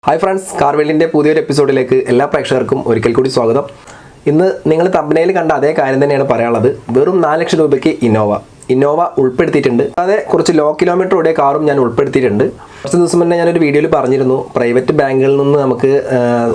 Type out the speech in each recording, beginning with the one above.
Hi friends, കാർവെല്ലിൻ്റെ പുതിയൊരു എപ്പിസോഡിലേക്ക് എല്ലാ പ്രേക്ഷകർക്കും ഒരിക്കൽ കൂടി സ്വാഗതം. ഇന്ന് നിങ്ങൾ തമ്പനയിൽ കണ്ട അതേ കാര്യം തന്നെയാണ് പറയാനുള്ളത്. വെറും 4 ലക്ഷം രൂപയ്ക്ക് ഇന്നോവ ഉൾപ്പെടുത്തിയിട്ടുണ്ട്. അതെ, കുറച്ച് ലോ കിലോമീറ്റർ ഓടിയ കാറും ഞാൻ ഉൾപ്പെടുത്തിയിട്ടുണ്ട്. കുറച്ച് ദിവസം മുന്നേ ഞാനൊരു വീഡിയോയിൽ പറഞ്ഞിരുന്നു, പ്രൈവറ്റ് ബാങ്കുകളിൽ നിന്ന് നമുക്ക്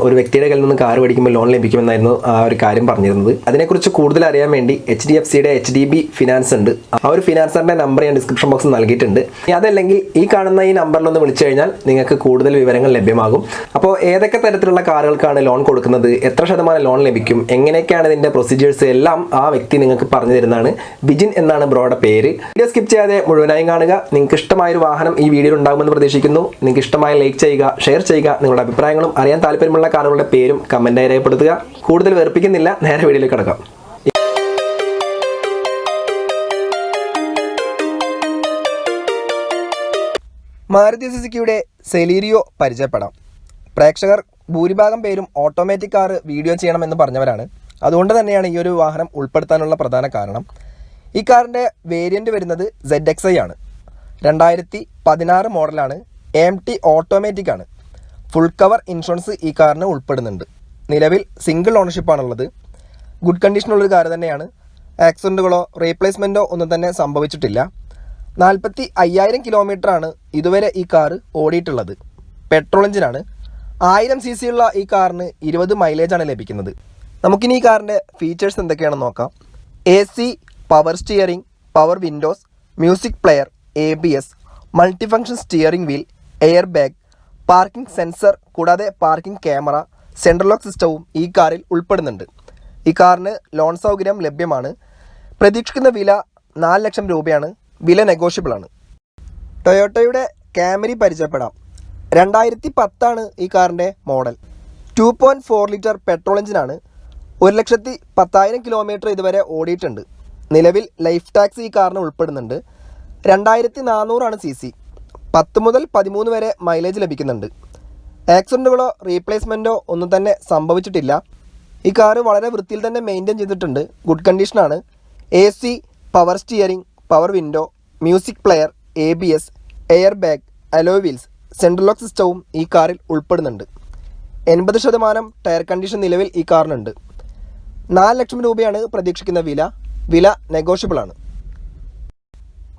ഒരു വ്യക്തിയുടെ കയ്യിൽ നിന്ന് കാർ മേടിക്കുമ്പോൾ ലോൺ ലഭിക്കുമെന്നായിരുന്നു ആ ഒരു കാര്യം പറഞ്ഞിരുന്നത്. അതിനെക്കുറിച്ച് കൂടുതൽ അറിയാൻ വേണ്ടി HDFCയുടെ HDB ഫിനാൻസ് ഉണ്ട്. ആ ഒരു ഫിനാൻസറിൻ്റെ നമ്പർ ഞാൻ ഡിസ്ക്രിപ്ഷൻ ബോക്സിൽ നൽകിയിട്ടുണ്ട്. അതല്ലെങ്കിൽ ഈ കാണുന്ന ഈ നമ്പറിലൊന്ന് വിളിച്ചു കഴിഞ്ഞാൽ നിങ്ങൾക്ക് കൂടുതൽ വിവരങ്ങൾ ലഭ്യമാകും. അപ്പോൾ ഏതൊക്കെ തരത്തിലുള്ള കാറുകൾക്കാണ് ലോൺ കൊടുക്കുന്നത്, എത്ര ശതമാനം ലോൺ ലഭിക്കും, എങ്ങനെയൊക്കെയാണ് ഇതിൻ്റെ പ്രൊസീജിയേഴ്സ് എല്ലാം ആ വ്യക്തി നിങ്ങൾക്ക് പറഞ്ഞു തരുന്നതാണ്. വിജിൻ എന്നാണ് ബ്രോയുടെ പേര്. വീഡിയോ സ്കിപ്പ് ചെയ്യാതെ മുഴുവനായും കാണുക. നിങ്ങൾക്ക് ഇഷ്ടമായൊരു വാഹനം ഈ വീഡിയോയിൽ ഉണ്ടാകുമെന്ന് പ്രതീക്ഷിക്കുന്നു. നിങ്ങൾക്ക് ഇഷ്ടമായ ലൈക്ക് ചെയ്യുക, ഷെയർ ചെയ്യുക. നിങ്ങളുടെ അഭിപ്രായങ്ങളും അറിയാൻ താല്പര്യമുള്ള കാറുകളുടെ പേരും കമന്റായി രേഖപ്പെടുത്തുക. കൂടുതൽ വെറുപ്പിക്കുന്നില്ല, നേരെ വീഡിയോയിലേക്ക് കടക്കാം. മാരുതി സുസുക്കിയുടെ സെലീരിയോ പരിചയപ്പെടാം. പ്രേക്ഷകർ ഭൂരിഭാഗം പേരും ഓട്ടോമാറ്റിക് കാർ വീഡിയോ ചെയ്യണമെന്ന് പറഞ്ഞവരാണ്. അതുകൊണ്ട് തന്നെയാണ് ഈ ഒരു വാഹനം ഉൾപ്പെടുത്താനുള്ള പ്രധാന കാരണം. ഈ കാറിൻ്റെ വേരിയൻ്റ് വരുന്നത് ZXi ആണ്. 2016 മോഡലാണ്. AMT ഓട്ടോമാറ്റിക് ആണ്. ഫുൾ കവർ ഇൻഷുറൻസ് ഈ കാറിന് ഉൾപ്പെടുന്നുണ്ട്. നിലവിൽ സിംഗിൾ ഓണർഷിപ്പാണുള്ളത്. ഗുഡ് കണ്ടീഷനുള്ളൊരു കാർ തന്നെയാണ്. ആക്സിഡൻറ്റുകളോ റീപ്ലേസ്മെൻറ്റോ ഒന്നും തന്നെ സംഭവിച്ചിട്ടില്ല. 45,000 കിലോമീറ്ററാണ് ഇതുവരെ ഈ കാർ ഓടിയിട്ടുള്ളത്. പെട്രോൾ എഞ്ചിനാണ്. 1000 cc ഉള്ള ഈ കാറിന് 20 മൈലേജാണ് ലഭിക്കുന്നത്. നമുക്കിനി ഈ കാറിൻ്റെ ഫീച്ചേഴ്സ് എന്തൊക്കെയാണെന്ന് നോക്കാം. AC, power steering, power windows, music player, ABS, multifunction steering wheel, airbag, parking sensor, കൂടാതെ പാർക്കിംഗ് ക്യാമറ, സെൻട്രൽ ലോക്ക് സിസ്റ്റവും ഈ കാറിൽ ഉൾപ്പെടുന്നുണ്ട്. ഈ കാറിന് ലോൺ സൗകര്യം ലഭ്യമാണ്. പ്രതീക്ഷിക്കുന്ന വില 4 ലക്ഷം രൂപയാണ്. വില നെഗോഷ്യബിൾ ആണ്. ടൊയോട്ടയുടെ കാമറി പരിചയപ്പെടാം. 2010 ഈ കാറിൻ്റെ മോഡൽ. 2.4 ലിറ്റർ പെട്രോൾ എഞ്ചിനാണ്. 1,10,000 കിലോമീറ്റർ ഇതുവരെ ഓടിയിട്ടുണ്ട്. നിലവിൽ ലൈഫ് ടാക്സ് ഈ കാറിന് ഉൾപ്പെടുന്നുണ്ട്. 2400 CC. 10 മുതൽ 13 വരെ മൈലേജ് ലഭിക്കുന്നുണ്ട്. ആക്സിഡൻറ്റുകളോ റീപ്ലേസ്മെൻറ്റോ ഒന്നും തന്നെ സംഭവിച്ചിട്ടില്ല. ഈ കാറ് വളരെ വൃത്തിയിൽ തന്നെ മെയിൻറ്റെയിൻ ചെയ്തിട്ടുണ്ട്. ഗുഡ് കണ്ടീഷനാണ്. AC, power steering, power window, music player, ABS, air bag, alloy wheels, central lock സിസ്റ്റവും ഈ കാറിൽ ഉൾപ്പെടുന്നുണ്ട്. 80% ടയർ കണ്ടീഷൻ നിലവിൽ ഈ കാറിനുണ്ട്. 4 ലക്ഷം രൂപയാണ് പ്രതീക്ഷിക്കുന്ന വില നെഗോഷ്യബിൾ ആണ്.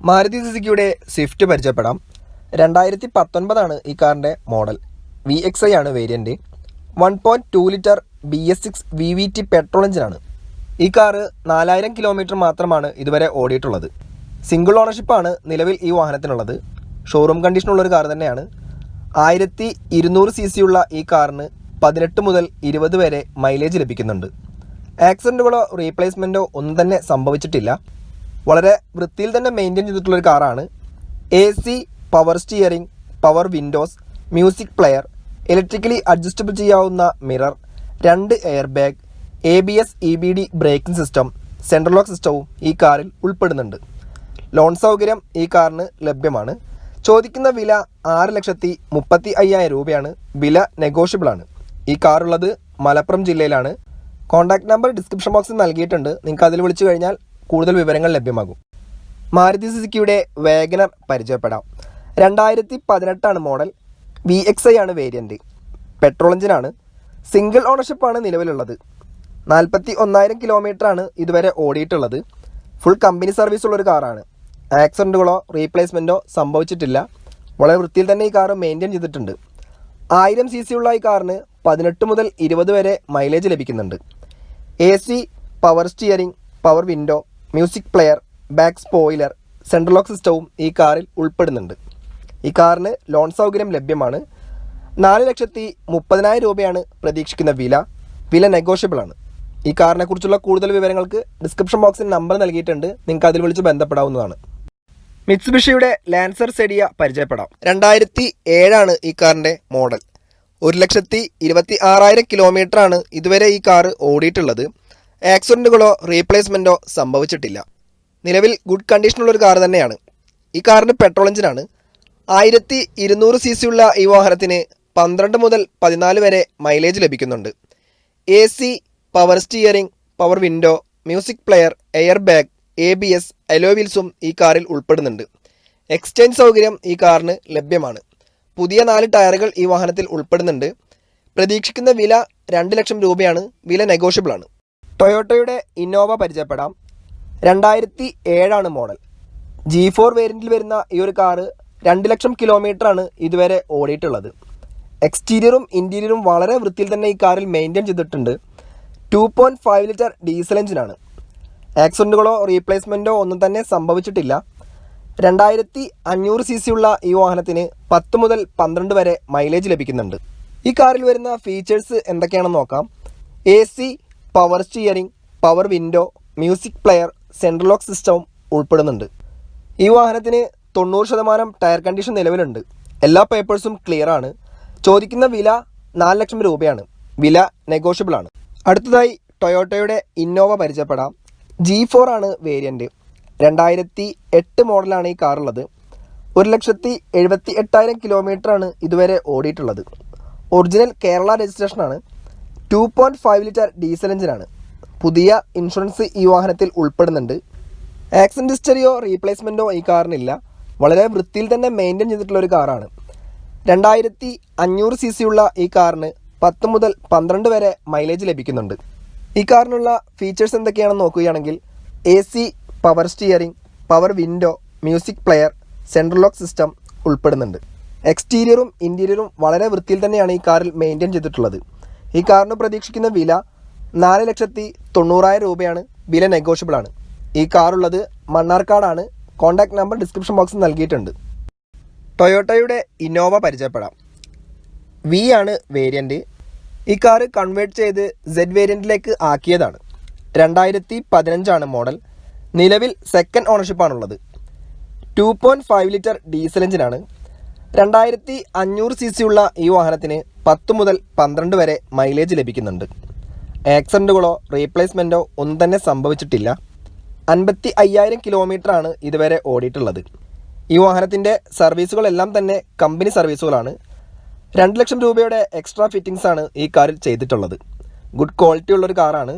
മാരുതി സുസുക്കിയുടെ സ്വിഫ്റ്റ് പരിചയപ്പെടാം. 2019 ഈ കാറിൻ്റെ മോഡൽ. VXi ആണ് variant. 1.2 litre BS6 VVT petrol എഞ്ചിനാണ്. ഈ കാറ് 4000 കിലോമീറ്റർ മാത്രമാണ് ഇതുവരെ ഓടിയിട്ടുള്ളത്. സിംഗിൾ ഓണർഷിപ്പാണ് നിലവിൽ ഈ വാഹനത്തിനുള്ളത്. ഷോറൂം കണ്ടീഷനുള്ളൊരു കാർ തന്നെയാണ്. 1200 cc ഉള്ള ഈ കാറിന് 18 മുതൽ 20 വരെ മൈലേജ് ലഭിക്കുന്നുണ്ട്. ആക്സിഡൻറ്റുകളോ റീപ്ലേസ്മെൻറ്റോ ഒന്നും തന്നെ സംഭവിച്ചിട്ടില്ല. വളരെ വൃത്തിയിൽ തന്നെ മെയിൻറ്റെയിൻ ചെയ്തിട്ടുള്ളൊരു കാറാണ്. AC, power steering, power windows, music player, electrically adjustable ചെയ്യാവുന്ന mirror, 2 airbag, ABS EBD braking system, central lock സിസ്റ്റവും ഈ കാറിൽ ഉൾപ്പെടുന്നുണ്ട്. ലോൺ സൗകര്യം ഈ കാറിന് ലഭ്യമാണ്. ചോദിക്കുന്ന വില 6,35,000 രൂപയാണ്. വില നെഗോഷ്യബിൾ ആണ്. ഈ കാറുള്ളത് മലപ്പുറം ജില്ലയിലാണ്. കോൺടാക്ട് നമ്പർ ഡിസ്ക്രിപ്ഷൻ ബോക്സിൽ നൽകിയിട്ടുണ്ട്. നിങ്ങൾക്ക് അതിൽ വിളിച്ചു കഴിഞ്ഞാൽ കൂടുതൽ വിവരങ്ങൾ ലഭ്യമാകും. മാരുതി സുസുക്കിയുടെ വാഗണർ പരിചയപ്പെടാം. 2018 മോഡൽ. VXi ആണ് വേരിയൻറ്റ്. പെട്രോൾ എഞ്ചിനാണ്. സിംഗിൾ ഓണർഷിപ്പാണ് നിലവിലുള്ളത്. 41,000 കിലോമീറ്ററാണ് ഇതുവരെ ഓടിയിട്ടുള്ളത്. ഫുൾ കമ്പനി സർവീസ് ഉള്ളൊരു കാറാണ്. ആക്സിഡൻറ്റുകളോ റീപ്ലേസ്മെൻറ്റോ സംഭവിച്ചിട്ടില്ല. വളരെ വൃത്തിയിൽ തന്നെ ഈ കാറ് മെയിൻറ്റെയിൻ ചെയ്തിട്ടുണ്ട്. 1000 cc ഉള്ള ഈ കാറിന് 18 മുതൽ 20 വരെ മൈലേജ് ലഭിക്കുന്നുണ്ട്. AC, power steering, power window, music player, back spoiler, central lock സിസ്റ്റവും ഈ കാറിൽ ഉൾപ്പെടുന്നുണ്ട്. ഈ കാറിന് ലോൺ സൗകര്യം ലഭ്യമാണ്. 4,30,000 രൂപയാണ് പ്രതീക്ഷിക്കുന്ന വില നെഗോഷ്യബിൾ ആണ്. ഈ കാറിനെ കുറിച്ചുള്ള കൂടുതൽ വിവരങ്ങൾക്ക് ഡിസ്ക്രിപ്ഷൻ ബോക്സിൽ നമ്പർ നൽകിയിട്ടുണ്ട്. നിങ്ങൾക്ക് അതിൽ വിളിച്ച് ബന്ധപ്പെടാവുന്നതാണ്. മിത്സുബിഷിയുടെ ലാൻസർ സെഡിയ പരിചയപ്പെടാം. 2007 ഈ കാറിൻ്റെ മോഡൽ. 1,26,000 കിലോമീറ്ററാണ് ഇതുവരെ ഈ കാറ് ഓടിയിട്ടുള്ളത്. ആക്സിഡൻറ്റുകളോ റീപ്ലേസ്മെൻറ്റോ സംഭവിച്ചിട്ടില്ല. നിലവിൽ ഗുഡ് കണ്ടീഷനുള്ളൊരു കാർ തന്നെയാണ്. ഈ കാറിന് പെട്രോൾ എഞ്ചിനാണ്. 1200 cc ഉള്ള ഈ വാഹനത്തിന് 12 മുതൽ 14 വരെ മൈലേജ് ലഭിക്കുന്നുണ്ട്. AC, power steering, power window, music player, airbag, ABS, alloy വീൽസും ഈ കാറിൽ ഉൾപ്പെടുന്നുണ്ട്. എക്സ്ചേഞ്ച് സൗകര്യം ഈ കാറിന് ലഭ്യമാണ്. പുതിയ 4 ടയറുകൾ ഈ വാഹനത്തിൽ ഉൾപ്പെടുന്നുണ്ട്. പ്രതീക്ഷിക്കുന്ന വില 2 ലക്ഷം രൂപയാണ്. വില നെഗോഷ്യബിൾ ആണ്. ടൊയോട്ടയുടെ ഇന്നോവ പരിചയപ്പെടാം. 2007 മോഡൽ. G4 വേരിയൻറ്റിൽ വരുന്ന ഈ ഒരു കാറ് 2 ലക്ഷം കിലോമീറ്ററാണ് ഇതുവരെ ഓടിയിട്ടുള്ളത്. എക്സ്റ്റീരിയറും ഇൻറ്റീരിയറും വളരെ വൃത്തിയിൽ തന്നെ ഈ കാറിൽ മെയിൻറ്റെയിൻ ചെയ്തിട്ടുണ്ട്. 2.5 ലിറ്റർ ഡീസൽ എഞ്ചിനാണ്. ആക്സിഡൻറ്റുകളോ റീപ്ലേസ്മെൻറ്റോ ഒന്നും തന്നെ സംഭവിച്ചിട്ടില്ല. 2500 cc ഉള്ള ഈ വാഹനത്തിന് 10 മുതൽ 12 വരെ മൈലേജ് ലഭിക്കുന്നുണ്ട്. ഈ കാറിൽ വരുന്ന ഫീച്ചേഴ്സ് എന്തൊക്കെയാണെന്ന് നോക്കാം. AC, power steering, power window, music player, central lock സിസ്റ്റവും ഉൾപ്പെടുന്നുണ്ട്. ഈ വാഹനത്തിന് 90% ടയർ കണ്ടീഷൻ നിലവിലുണ്ട്. എല്ലാ പേപ്പേഴ്സും ക്ലിയർ ആണ്. ചോദിക്കുന്ന വില 4 ലക്ഷം രൂപയാണ്. വില നെഗോഷ്യബിൾ ആണ്. അടുത്തതായി ടൊയോട്ടയുടെ ഇന്നോവ പരിചയപ്പെടാം. G4 ആണ് വേരിയൻറ്റ്. 2008 മോഡലാണ് ഈ കാറുള്ളത്. 1,78,000 കിലോമീറ്ററാണ് ഇതുവരെ ഓടിയിട്ടുള്ളത്. ഒറിജിനൽ കേരള രജിസ്ട്രേഷനാണ്. 2.5 ലിറ്റർ ഡീസൽ എഞ്ചിനാണ്. പുതിയ ഇൻഷുറൻസ് ഈ വാഹനത്തിൽ ഉൾപ്പെടുന്നുണ്ട്. ആക്സിഡൻറ്റ് ഹിസ്റ്ററിയോ റീപ്ലേസ്മെൻറ്റോ ഈ കാറിനില്ല. വളരെ വൃത്തിയിൽ തന്നെ മെയിൻറ്റെയിൻ ചെയ്തിട്ടുള്ള ഒരു കാറാണ്. 2500 cc ഉള്ള ഈ കാറിന് 10 മുതൽ 12 വരെ മൈലേജ് ലഭിക്കുന്നുണ്ട്. ഈ കാറിനുള്ള ഫീച്ചേഴ്സ് എന്തൊക്കെയാണെന്ന് നോക്കുകയാണെങ്കിൽ AC, power steering, power window, music player, central lock system ഉൾപ്പെടുന്നുണ്ട്. എക്സ്റ്റീരിയറും ഇൻറ്റീരിയറും വളരെ വൃത്തിയിൽ തന്നെയാണ് ഈ കാറിൽ മെയിൻറ്റെയിൻ ചെയ്തിട്ടുള്ളത്. ഈ കാറിന് പ്രതീക്ഷിക്കുന്ന വില 4,90,000 രൂപയാണ്. വില നെഗോഷ്യബിൾ ആണ്. ഈ കാറുള്ളത് മണ്ണാർക്കാടാണ്. കോൺടാക്ട് നമ്പർ ഡിസ്ക്രിപ്ഷൻ ബോക്സിൽ നൽകിയിട്ടുണ്ട്. ടൊയോട്ടയുടെ ഇന്നോവ പരിചയപ്പെടാം. V ആണ് വേരിയൻറ്റ്. ഈ കാറ് കൺവേർട്ട് ചെയ്ത് Z വേരിയൻറ്റിലേക്ക് ആക്കിയതാണ്. 2015 മോഡൽ. നിലവിൽ സെക്കൻഡ് ഓണർഷിപ്പാണുള്ളത്. 2.5 ലിറ്റർ ഡീസൽ എഞ്ചിനാണ്. 2500 cc ഉള്ള ഈ വാഹനത്തിന് 10 മുതൽ 12 വരെ മൈലേജ് ലഭിക്കുന്നുണ്ട്. ആക്സിഡൻറ്റുകളോ റീപ്ലേസ്മെൻറ്റോ ഒന്നും തന്നെ സംഭവിച്ചിട്ടില്ല. 55,000 കിലോമീറ്ററാണ് ഇതുവരെ ഓടിയിട്ടുള്ളത്. ഈ വാഹനത്തിൻ്റെ സർവീസുകളെല്ലാം തന്നെ കമ്പനി സർവീസുകളാണ്. 2 ലക്ഷം രൂപയുടെ എക്സ്ട്രാ ഫിറ്റിംഗ്സ് ആണ് ഈ കാറിൽ ചെയ്തിട്ടുള്ളത്. ഗുഡ് ക്വാളിറ്റി ഉള്ളൊരു കാറാണ്.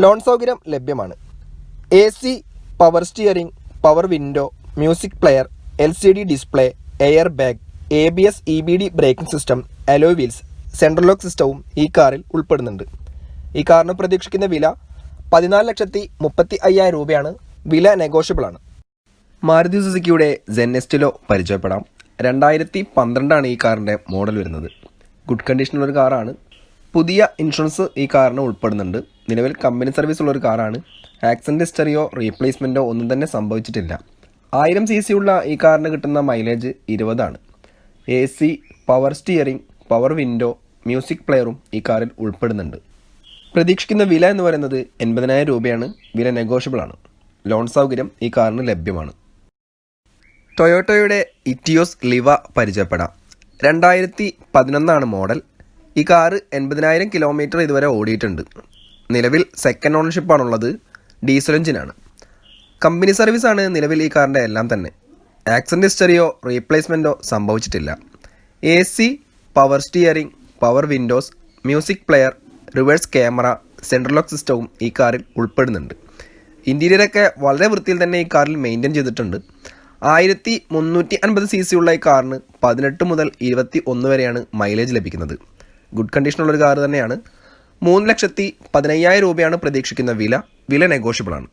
ലോൺ സൗകര്യം ലഭ്യമാണ്. AC, power steering, power window, music player, LCD display, air bag, ABS EBD braking system, alloy wheels, central lock സിസ്റ്റവും ഈ കാറിൽ ഉൾപ്പെടുന്നുണ്ട്. ഈ കാറിന് പ്രതീക്ഷിക്കുന്ന വില 14,35,000 രൂപയാണ്. വില നെഗോഷ്യബിൾ ആണ്. മാരുതി സുസുക്കിയുടെ Zen Estilo പരിചയപ്പെടാം. 2012 ഈ കാറിൻ്റെ മോഡൽ വരുന്നത്. ഗുഡ് കണ്ടീഷനുള്ളൊരു കാറാണ്. പുതിയ ഇൻഷുറൻസ് ഈ കാറിന് ഉൾപ്പെടുന്നുണ്ട്. നിലവിൽ കമ്പനി സർവീസ് ഉള്ളൊരു കാറാണ്. ആക്സിഡൻറ്റ് ഹിസ്റ്ററിയോ റീപ്ലേസ്മെൻറ്റോ ഒന്നും തന്നെ സംഭവിച്ചിട്ടില്ല. 1000 cc ഉള്ള ഈ കാറിന് കിട്ടുന്ന മൈലേജ് 20 ആണ്. AC, power steering, power window, music പ്ലെയറും ഈ കാറിൽ ഉൾപ്പെടുന്നുണ്ട്. പ്രതീക്ഷിക്കുന്ന വില എന്ന് പറയുന്നത് 80,000 രൂപയാണ്. വില നെഗോഷ്യബിൾ ആണ്. ലോൺ സൗകര്യം ഈ കാറിന് ലഭ്യമാണ്. ടൊയോട്ടയുടെ ETIOS LIVA പരിചയപ്പെടാം. 2011 മോഡൽ. ഈ കാറ് 80,000 കിലോമീറ്റർ ഇതുവരെ ഓടിയിട്ടുണ്ട്. നിലവിൽ സെക്കൻഡ് ഓണർഷിപ്പാണുള്ളത്. ഡീസൽ എഞ്ചിനാണ്. കമ്പനി സർവീസാണ് നിലവിൽ ഈ കാറിൻ്റെ എല്ലാം തന്നെ. ആക്സിഡൻറ്റ് ഹിസ്റ്ററിയോ റീപ്ലേസ്മെൻറ്റോ സംഭവിച്ചിട്ടില്ല. AC, power steering, power windows, music player, reverse camera, central lock സിസ്റ്റവും ഈ കാറിൽ ഉൾപ്പെടുന്നുണ്ട്. ഇൻറ്റീരിയറൊക്കെ വളരെ വൃത്തിയിൽ തന്നെ ഈ കാറിൽ മെയിൻറ്റെയിൻ ചെയ്തിട്ടുണ്ട്. 1350 cc ഉള്ള ഈ കാറിന് 18 മുതൽ 21 വരെയാണ് മൈലേജ് ലഭിക്കുന്നത്. ഗുഡ് കണ്ടീഷനുള്ളൊരു കാർ തന്നെയാണ്. 3,15,000 രൂപയാണ് പ്രതീക്ഷിക്കുന്ന വില. വില നെഗോഷ്യബിൾ ആണ്.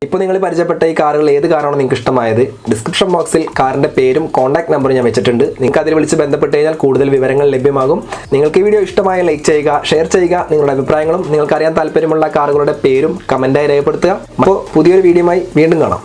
ഇപ്പോൾ നിങ്ങൾ പരിചയപ്പെട്ട ഈ കാറുകൾ ഏത് കാറാണോ നിങ്ങൾക്ക് ഇഷ്ടമായത്, ഡിസ്ക്രിപ്ഷൻ ബോക്സിൽ കാറിൻ്റെ പേരും കോൺടാക്ട് നമ്പറും ഞാൻ വെച്ചിട്ടുണ്ട്. നിങ്ങൾക്ക് അതിൽ വിളിച്ച് ബന്ധപ്പെട്ട് കഴിഞ്ഞാൽ കൂടുതൽ വിവരങ്ങൾ ലഭ്യമാകും. നിങ്ങൾക്ക് ഈ വീഡിയോ ഇഷ്ടമായ ലൈക്ക് ചെയ്യുക, ഷെയർ ചെയ്യുക. നിങ്ങളുടെ അഭിപ്രായങ്ങളും നിങ്ങൾക്ക് അറിയാൻ താല്പര്യമുള്ള കാറുകളുടെ പേരും കമൻറ്റായി രേഖപ്പെടുത്തുക. അപ്പോൾ പുതിയൊരു വീഡിയോയുമായി വീണ്ടും കാണാം.